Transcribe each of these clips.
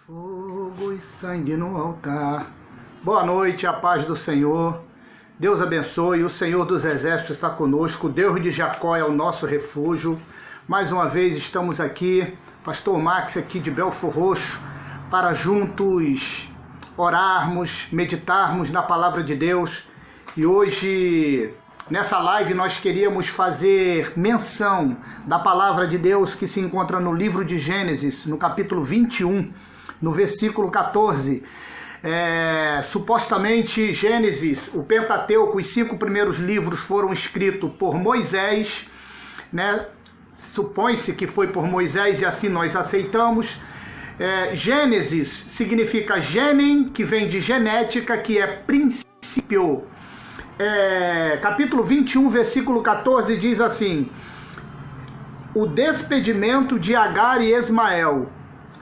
Fogo e sangue no altar. Boa noite, a paz do Senhor. Deus abençoe, o Senhor dos Exércitos está conosco, o Deus de Jacó é o nosso refúgio. Mais uma vez estamos aqui, Pastor Max aqui de Belfor Roxo, para juntos orarmos, meditarmos na palavra de Deus. E hoje, nessa live, nós queríamos fazer menção da palavra de Deus que se encontra no livro de Gênesis, no capítulo 21, no versículo 14. Supostamente Gênesis, o Pentateuco, os 5 primeiros livros foram escritos por Moisés, né? Supõe-se que foi por Moisés e assim nós aceitamos. Gênesis significa gênen, que vem de genética, que é princípio. Capítulo 21, versículo 14 diz assim: o despedimento de Agar e Ismael.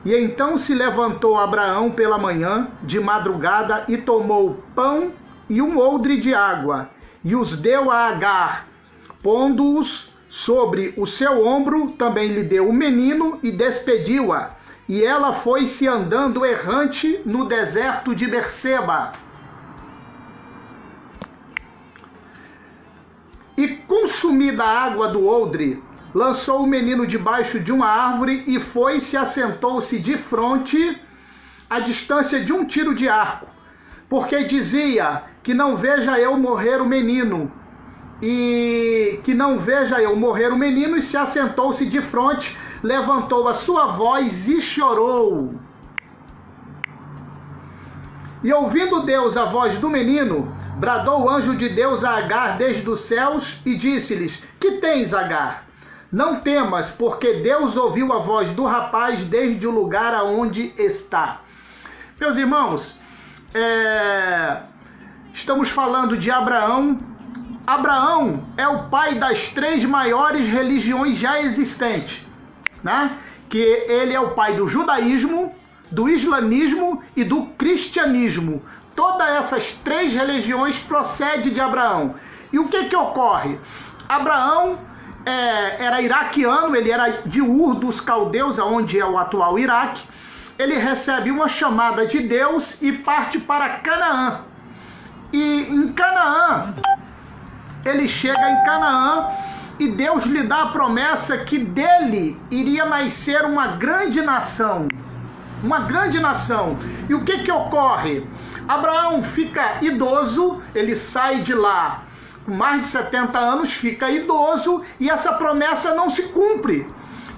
E então se levantou Abraão pela manhã, de madrugada, e tomou pão e um odre de água, e os deu a Agar, pondo-os sobre o seu ombro, também lhe deu o menino, e despediu-a. E ela foi-se andando errante no deserto de Berseba. E consumida a água do odre, lançou o menino debaixo de uma árvore e foi-se, assentou-se de fronte, à distância de um tiro de arco, porque dizia: que não veja eu morrer o menino. E se assentou-se de fronte, levantou a sua voz e chorou. E ouvindo Deus a voz do menino, bradou o anjo de Deus a Agar desde os céus e disse-lhes: que tens, Agar? Não temas, porque Deus ouviu a voz do rapaz desde o lugar aonde está. Meus irmãos, estamos falando de Abraão. Abraão é o pai das 3 maiores religiões já existentes, né? Que ele é o pai do judaísmo, do islamismo e do cristianismo. Todas essas 3 religiões procedem de Abraão. E o que ocorre? Abraão era iraquiano, ele era de Ur dos Caldeus, onde é o atual Iraque. Ele recebe uma chamada de Deus e parte para Canaã. E em Canaã, ele chega em Canaã e Deus lhe dá a promessa que dele iria nascer uma grande nação. Uma grande nação. E o que ocorre? Abraão fica idoso, ele sai de lá com mais de 70 anos, fica idoso e essa promessa não se cumpre.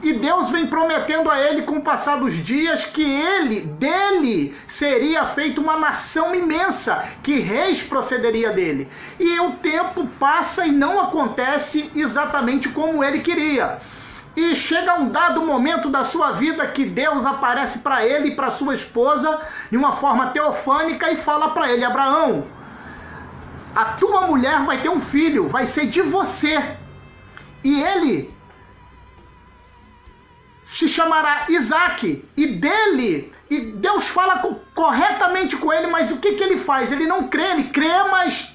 E Deus vem prometendo a ele com o passar dos dias que dele seria feita uma nação imensa, que reis procederia dele. E o tempo passa e não acontece exatamente como ele queria. E chega um dado momento da sua vida que Deus aparece para ele e para sua esposa de uma forma teofânica e fala para ele: Abraão, a tua mulher vai ter um filho, vai ser de você. E ele se chamará Isaac. E Deus fala corretamente com ele, mas o que ele faz? Ele não crê, ele crê, mas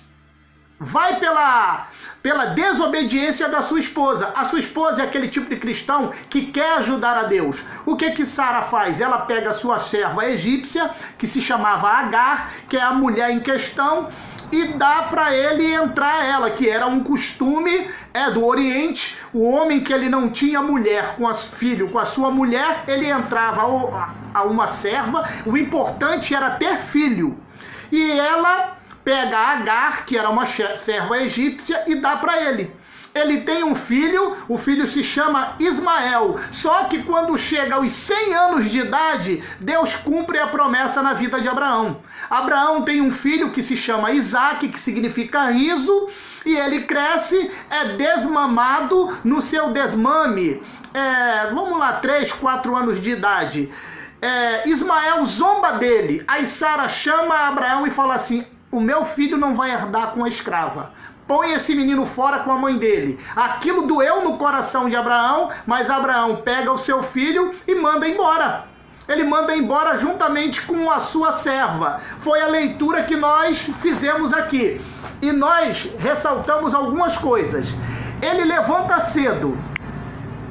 vai pela desobediência da sua esposa. A sua esposa é aquele tipo de cristão que quer ajudar a Deus. O que Sara faz? Ela pega a sua serva egípcia, que se chamava Agar, que é a mulher em questão, e dá para ele entrar ela, que era um costume do Oriente. O homem que ele não tinha mulher filho com a sua mulher, ele entrava a uma serva. O importante era ter filho. E ela pega a Agar, que era uma serva egípcia, e dá para ele. Ele tem um filho, o filho se chama Ismael. Só que quando chega aos 100 anos de idade, Deus cumpre a promessa na vida de Abraão. Abraão tem um filho que se chama Isaac, que significa riso, e ele cresce, é desmamado no seu desmame. 3, 4 anos de idade. Ismael zomba dele. Aí Sara chama Abraão e fala assim: o meu filho não vai herdar com a escrava. Põe esse menino fora com a mãe dele. Aquilo doeu no coração de Abraão, mas Abraão pega o seu filho e manda embora. Ele manda embora juntamente com a sua serva. Foi a leitura que nós fizemos aqui. E nós ressaltamos algumas coisas. Ele levanta cedo,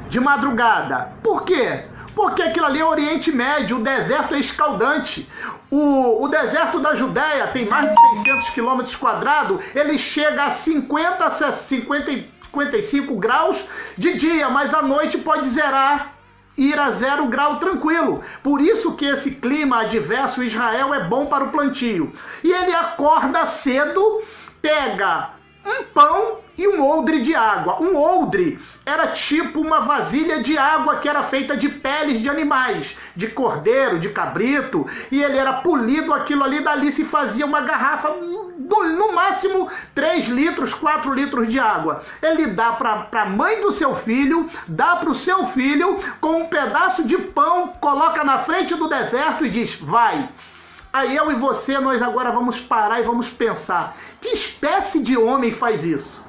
de madrugada. Por quê? Porque aquilo ali é o Oriente Médio, o deserto é escaldante. O deserto da Judéia tem mais de 600 quilômetros quadrados, ele chega a 55 graus de dia, mas à noite pode ir a 0 grau tranquilo. Por isso que esse clima adverso Israel é bom para o plantio. E ele acorda cedo, pega um pão e um odre de água. Um odre era tipo uma vasilha de água que era feita de peles de animais, de cordeiro, de cabrito, e ele era polido aquilo ali, dali se fazia uma garrafa, no máximo 3 litros, 4 litros de água. Ele dá para a mãe do seu filho, dá para o seu filho com um pedaço de pão, coloca na frente do deserto e diz, vai. Aí eu e você, nós agora vamos parar e vamos pensar, que espécie de homem faz isso?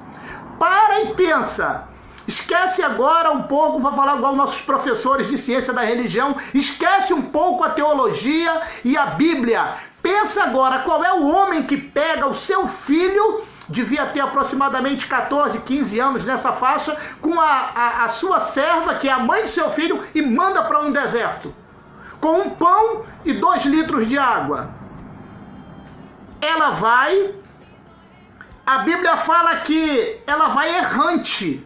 Para e pensa. Esquece agora um pouco, vou falar igual nossos professores de ciência da religião, esquece um pouco a teologia e a Bíblia. Pensa agora, qual é o homem que pega o seu filho, devia ter aproximadamente 14, 15 anos nessa faixa, com a sua serva, que é a mãe do seu filho, e manda para um deserto, com um pão e 2 litros de água. Ela vai, a Bíblia fala que ela vai errante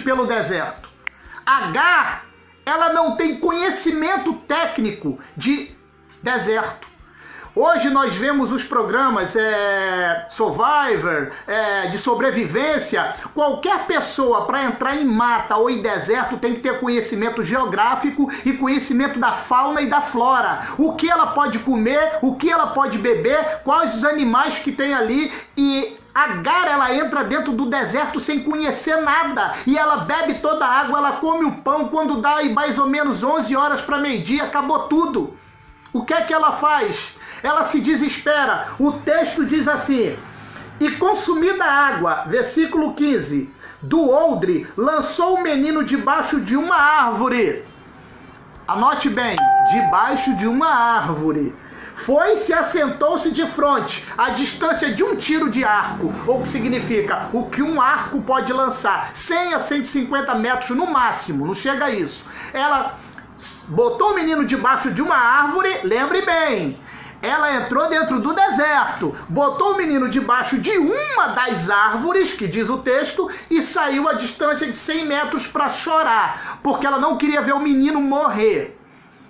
pelo deserto. Agar, ela não tem conhecimento técnico de deserto. Hoje nós vemos os programas Survivor, de sobrevivência. Qualquer pessoa para entrar em mata ou em deserto tem que ter conhecimento geográfico e conhecimento da fauna e da flora. O que ela pode comer, o que ela pode beber, quais os animais que tem ali. E Agar, ela entra dentro do deserto sem conhecer nada. E ela bebe toda a água, ela come o pão. Quando dá aí mais ou menos 11 horas para meio-dia, acabou tudo. O que é que ela faz? Ela se desespera. O texto diz assim, e consumida a água, versículo 15, do odre, lançou o menino debaixo de uma árvore. Anote bem, debaixo de uma árvore. Foi-se e assentou-se de frente, a distância de um tiro de arco, ou que significa o que um arco pode lançar, 100 a 150 metros no máximo, não chega a isso. Ela botou o menino debaixo de uma árvore, lembre bem, ela entrou dentro do deserto, botou o menino debaixo de uma das árvores, que diz o texto, e saiu a distância de 100 metros para chorar, porque ela não queria ver o menino morrer.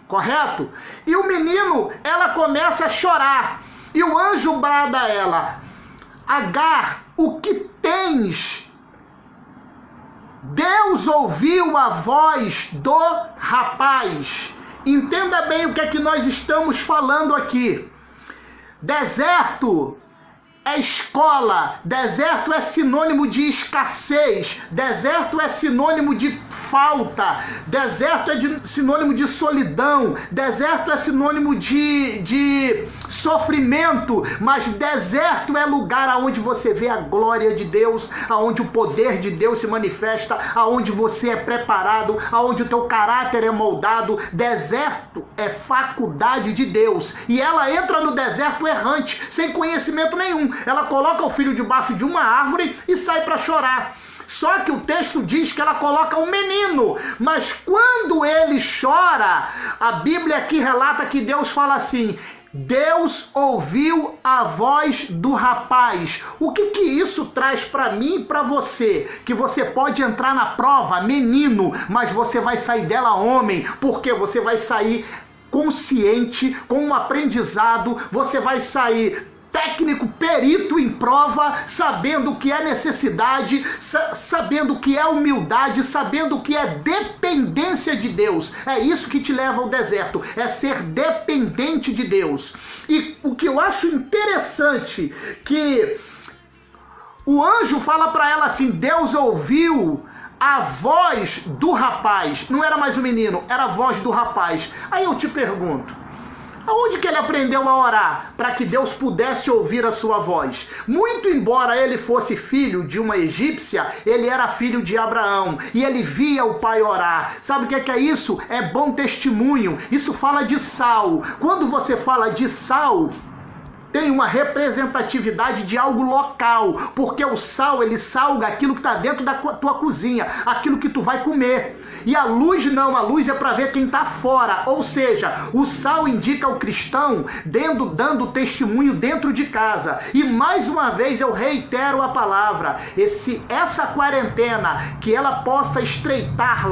Correto? E o menino, ela começa a chorar. E o anjo brada a ela, Agar, o que tens? Deus ouviu a voz do rapaz. Entenda bem o que é que nós estamos falando aqui. Deserto é escola, deserto é sinônimo de escassez, deserto é sinônimo de falta, deserto é sinônimo de solidão, deserto é sinônimo de sofrimento, mas deserto é lugar onde você vê a glória de Deus, onde o poder de Deus se manifesta, onde você é preparado, onde o teu caráter é moldado. Deserto é faculdade de Deus, e ela entra no deserto errante, sem conhecimento nenhum. Ela coloca o filho debaixo de uma árvore e sai para chorar. Só que o texto diz que ela coloca um menino, mas quando ele chora, a Bíblia aqui relata que Deus fala assim, Deus ouviu a voz do rapaz. O que isso traz para mim e para você? Que você pode entrar na prova, menino, mas você vai sair dela homem, porque você vai sair consciente, com um aprendizado, você vai sair técnico, perito em prova, sabendo o que é necessidade, sabendo o que é humildade, sabendo o que é dependência de Deus. É isso que te leva ao deserto, é ser dependente de Deus. E o que eu acho interessante, que o anjo fala para ela assim, Deus ouviu a voz do rapaz. Não era mais o menino, era a voz do rapaz. Aí eu te pergunto, aonde que ele aprendeu a orar para que Deus pudesse ouvir a sua voz? Muito embora ele fosse filho de uma egípcia, ele era filho de Abraão e ele via o pai orar. Sabe o que é isso? É bom testemunho. Isso fala de sal. Quando você fala de sal, tem uma representatividade de algo local, porque o sal, ele salga aquilo que está dentro da tua cozinha, aquilo que tu vai comer. E a luz não, a luz é para ver quem está fora. Ou seja, o sal indica o cristão dando testemunho dentro de casa. E mais uma vez eu reitero a palavra, essa quarentena, que ela possa estreitar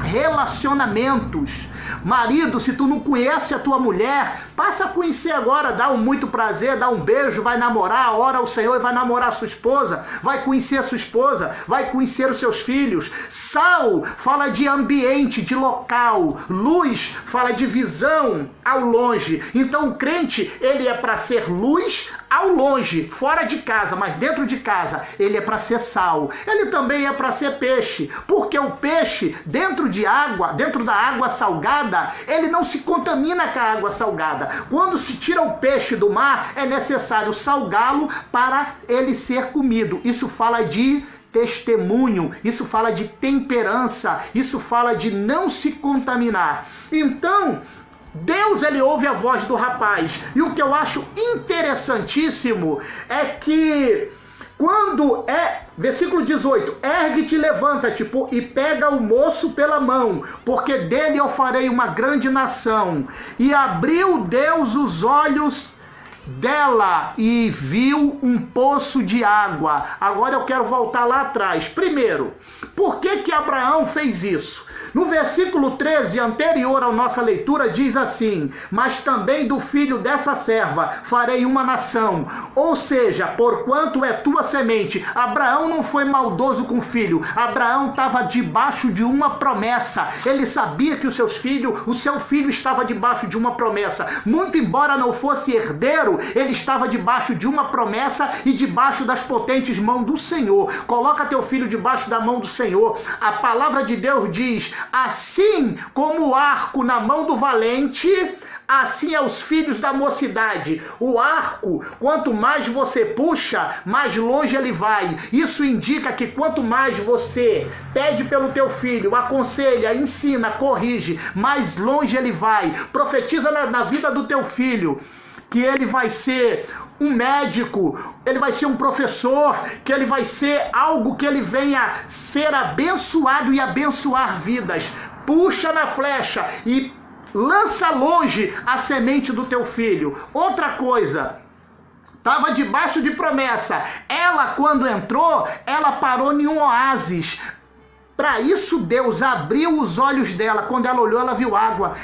relacionamentos. Marido, se tu não conhece a tua mulher, passa a conhecer agora, dá um muito prazer, dá um beijo, vai namorar, ora ao Senhor e vai namorar a sua esposa, vai conhecer a sua esposa, vai conhecer os seus filhos. Sal fala de ambiente, de local. Luz fala de visão ao longe. Então o crente, ele é para ser luz ao longe, fora de casa, mas dentro de casa, ele é para ser sal. Ele também é para ser peixe, porque o peixe, dentro da água salgada, ele não se contamina com a água salgada. Quando se tira o peixe do mar, é necessário salgá-lo para ele ser comido. Isso fala de testemunho, isso fala de temperança, isso fala de não se contaminar. Então, Deus, ele ouve a voz do rapaz. E o que eu acho interessantíssimo é que quando versículo 18, ergue-te, levanta-te e pega o moço pela mão, porque dele eu farei uma grande nação. E abriu Deus os olhos dela e viu um poço de água. Agora eu quero voltar lá atrás. Primeiro, por que Abraão fez isso? No versículo 13, anterior à nossa leitura, diz assim: mas também do filho dessa serva farei uma nação. Ou seja, porquanto é tua semente. Abraão não foi maldoso com o filho. Abraão estava debaixo de uma promessa. Ele sabia que o seu filho estava debaixo de uma promessa. Muito embora não fosse herdeiro, ele estava debaixo de uma promessa e debaixo das potentes mãos do Senhor. Coloca teu filho debaixo da mão do Senhor. A palavra de Deus diz: assim como o arco na mão do valente, assim é os filhos da mocidade. O arco, quanto mais você puxa, mais longe ele vai. Isso indica que quanto mais você pede pelo teu filho, aconselha, ensina, corrige, mais longe ele vai. Profetiza na vida do teu filho que ele vai ser um médico, ele vai ser um professor, que ele vai ser algo que ele venha ser abençoado e abençoar vidas. Puxa na flecha e lança longe a semente do teu filho. Outra coisa, estava debaixo de promessa. Ela, quando entrou, ela parou em um oásis. Para isso Deus abriu os olhos dela. Quando ela olhou, ela viu água.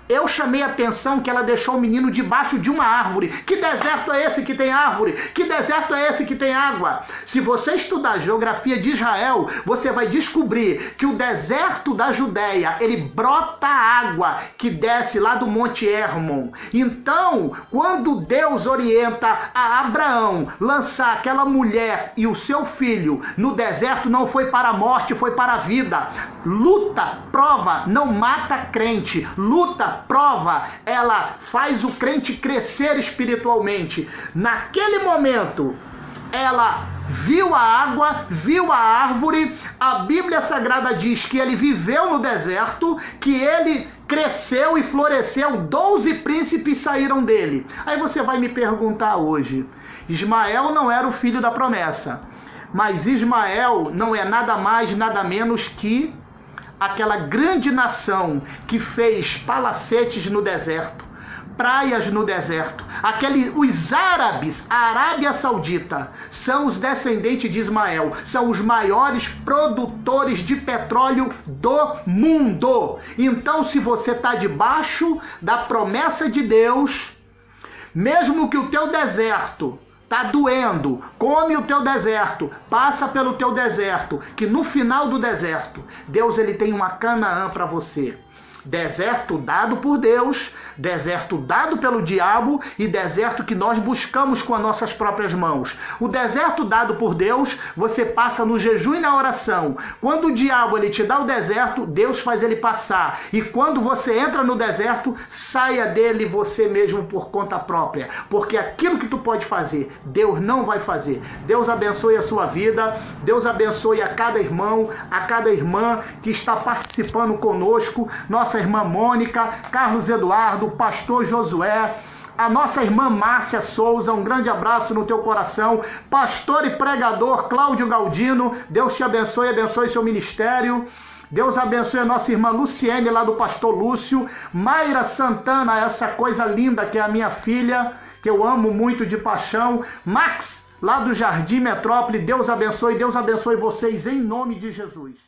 Eu chamei a atenção que ela deixou o menino debaixo de uma árvore. Que deserto é esse que tem árvore? Que deserto é esse que tem água? Se você estudar a geografia de Israel, você vai descobrir que o deserto da Judéia, ele brota água que desce lá do Monte Hermon. Então, quando Deus orienta a Abraão lançar aquela mulher e o seu filho no deserto, não foi para a morte, foi para a vida. Luta, prova, não mata crente. Luta, prova, ela faz o crente crescer espiritualmente. Naquele momento, ela viu a água, viu a árvore. A Bíblia Sagrada diz que ele viveu no deserto, que ele cresceu e floresceu, 12 príncipes saíram dele. Aí você vai me perguntar hoje, Ismael não era o filho da promessa, mas Ismael não é nada mais, nada menos que aquela grande nação que fez palacetes no deserto, praias no deserto. Os árabes, a Arábia Saudita, são os descendentes de Ismael, são os maiores produtores de petróleo do mundo. Então, se você está debaixo da promessa de Deus, mesmo que o teu deserto tá doendo, come o teu deserto, passa pelo teu deserto, que no final do deserto, Deus ele tem uma Canaã para você. Deserto dado por Deus, deserto dado pelo diabo e deserto que nós buscamos com as nossas próprias mãos. O deserto dado por Deus, você passa no jejum e na oração. Quando o diabo ele te dá o deserto, Deus faz ele passar. E quando você entra no deserto, saia dele você mesmo por conta própria. Porque aquilo que tu pode fazer, Deus não vai fazer. Deus abençoe a sua vida, Deus abençoe a cada irmão, a cada irmã que está participando conosco, nossa irmã Mônica, Carlos Eduardo, pastor Josué, a nossa irmã Márcia Souza, um grande abraço no teu coração, pastor e pregador Cláudio Galdino, Deus te abençoe, abençoe seu ministério. Deus abençoe a nossa irmã Luciene, lá do pastor Lúcio. Mayra Santana, essa coisa linda que é a minha filha, que eu amo muito de paixão. Max, lá do Jardim Metrópole, Deus abençoe vocês em nome de Jesus.